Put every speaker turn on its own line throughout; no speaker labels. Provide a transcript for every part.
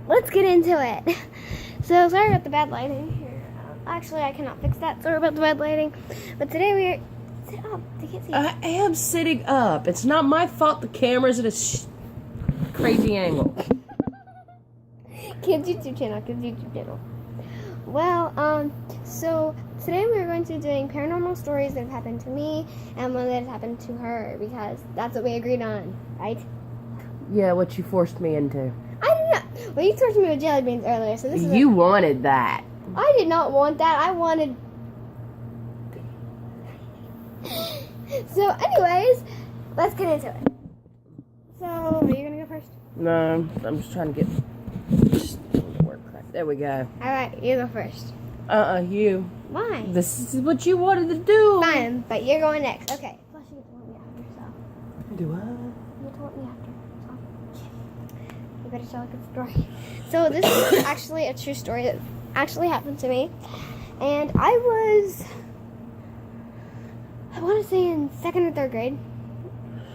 let's get into it. So sorry about the bad lighting here. Actually, I cannot fix that. Sorry about the bad lighting. But today we are... Sit up. They can't see.
I am sitting up. It's not my fault the camera's at a crazy angle.
Kids YouTube channel. Well, so today we're going to be doing paranormal stories that have happened to me and one that has happened to her because that's what we agreed on, right?
Yeah, what you forced me into.
I don't know. Well, you tortured me with jelly beans earlier, so this is...
You wanted that.
I did not want that. I wanted... So, anyways, let's get into it. So, are you going to go first?
No, I'm just trying to get... work right. There we go.
Alright, you go first.
You.
Why?
This is what you wanted to do.
Fine, but you're going next. Okay. Plus, you get to want me after, so...
Do I?
You get to want me after, so... You better tell a good story. So, this is actually a true story that actually happened to me. And I want to say in 2nd or 3rd grade.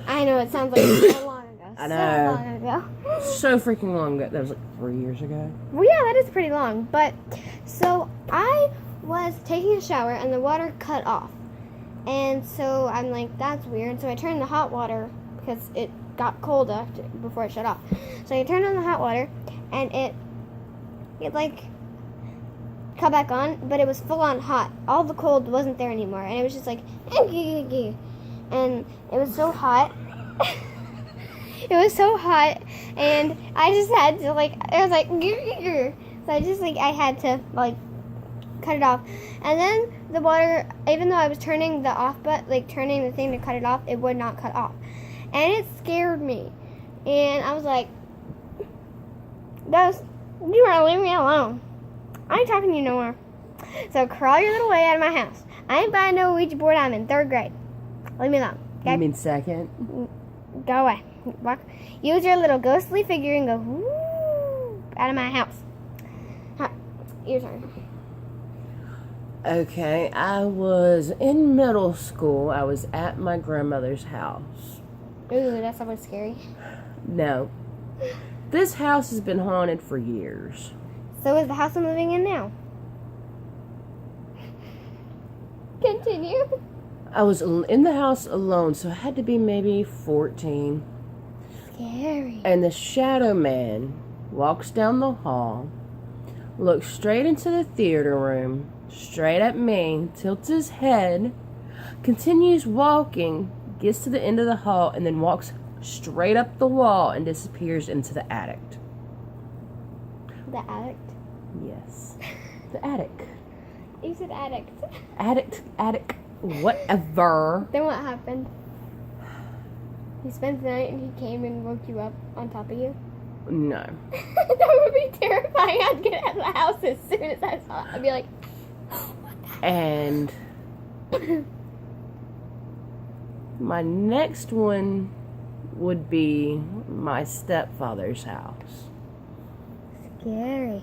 I know, it sounds like so long ago.
I know.
So long ago.
So freaking long ago. That was like 3 years ago.
Well, yeah, that is pretty long. But, so, I was taking a shower and the water cut off. And so, I'm like, that's weird. So, I turned the hot water because it got cold before it shut off. So, I turned on the hot water and it like, cut back on, but it was full on hot. All the cold wasn't there anymore. And it was just like, and it was so hot. It was so hot, and I just had to, like, it was like, so I just, like, I had to, like, cut it off. And then the water, even though I was turning the off button, like, turning the thing to cut it off, it would not cut off. And it scared me. And I was like, Ghost, you want to leave me alone. I ain't talking to you no more. So crawl your little way out of my house. I ain't buying no Ouija board. I'm in 3rd grade. Leave me alone. Okay?
You mean 2nd?
Go away. Walk. Use your little ghostly figure and go woo, out of my house. Your turn.
Okay, I was in middle school. I was at my grandmother's house.
Ooh, that's always scary.
No. This house has been haunted for years.
So is the house I'm living in now. Continue.
I was in the house alone, so I had to be maybe 14.
Scary.
And the shadow man walks down the hall, looks straight into the theater room, straight at me, tilts his head, continues walking, gets to the end of the hall, and then walks straight up the wall and disappears into the attic.
The addict?
Yes. The attic.
You said addict.
Attic, whatever.
Then what happened? He spent the night and he came and woke you up on top of you?
No.
That would be terrifying. I'd get out of the house as soon as I saw it. I'd be like, what the hell?
And my next one would be my stepfather's house.
Scary.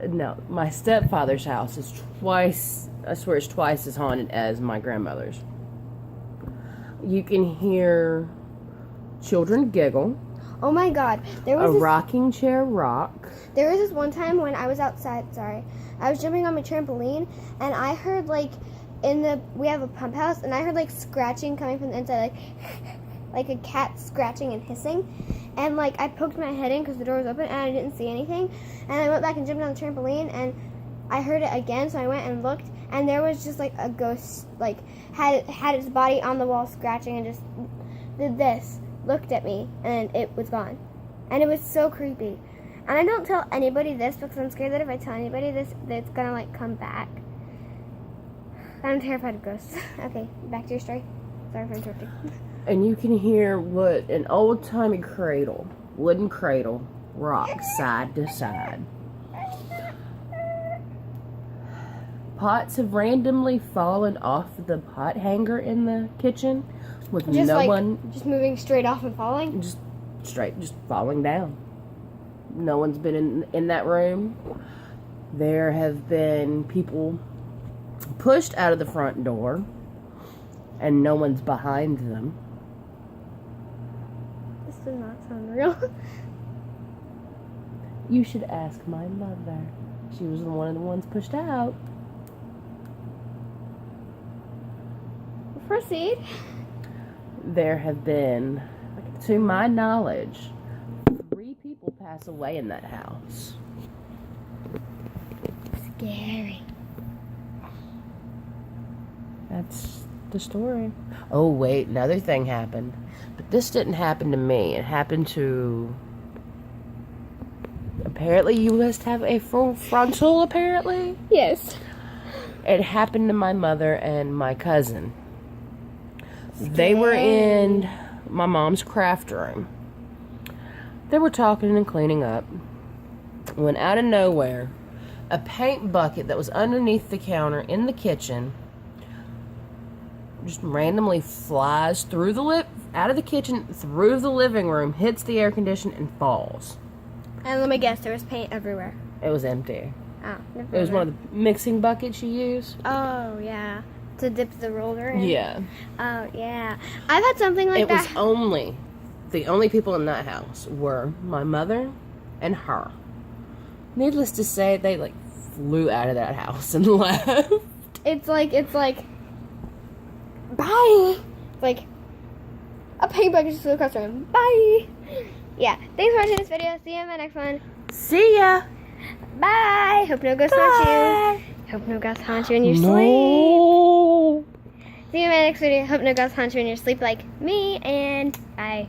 No, my stepfather's house is twice, I swear it's twice as haunted as my grandmother's. You can hear children giggle.
Oh my god. There was
a rocking chair rock.
There was this one time when I was outside, I was jumping on my trampoline and I heard like we have a pump house and I heard like scratching coming from the inside, like a cat scratching and hissing. And like I poked my head in because the door was open and I didn't see anything. And I went back and jumped on the trampoline and I heard it again, so I went and looked and there was just like a ghost, like had its body on the wall scratching and just did this, looked at me, and it was gone. And it was so creepy. And I don't tell anybody this because I'm scared that if I tell anybody this, that it's gonna like come back. I'm terrified of ghosts. Okay, back to your story. Sorry for interrupting.
And you can hear what an old-timey cradle, wooden cradle, rock side to side. Pots have randomly fallen off the pot hanger in the kitchen with
just
no
like,
one...
Just moving straight off and falling?
Just falling down. No one's been in that room. There have been people pushed out of the front door and no one's behind them.
This does not sound real.
You should ask my mother. She was one of the ones pushed out.
Proceed.
There have been, to my knowledge, 3 people pass away in that house.
Scary.
That's the story. Oh, wait, another thing happened. But this didn't happen to me. It happened to... Apparently, you must have a full frontal, apparently?
Yes.
It happened to my mother and my cousin. They were in my mom's craft room. They were talking and cleaning up when out of nowhere, a paint bucket that was underneath the counter in the kitchen just randomly flies through the out of the kitchen, through the living room, hits the air conditioner, and falls.
And let me guess, there was paint everywhere.
It was empty.
Oh,
It was one of the mixing buckets you use.
Oh, yeah. To dip the roller in?
Yeah.
Oh, yeah. I've had something like that.
The only people in that house were my mother and her. Needless to say, they flew out of that house and left.
It's like, bye. It's like, a paint bucket just flew across the room. Bye. Yeah. Thanks for watching this video. See you in my next one.
See ya.
Bye. Hope no ghosts haunt you. Hope no ghosts haunt you in your sleep.
No.
See you in my next video. Hope no ghosts haunt you in your sleep like me. And bye.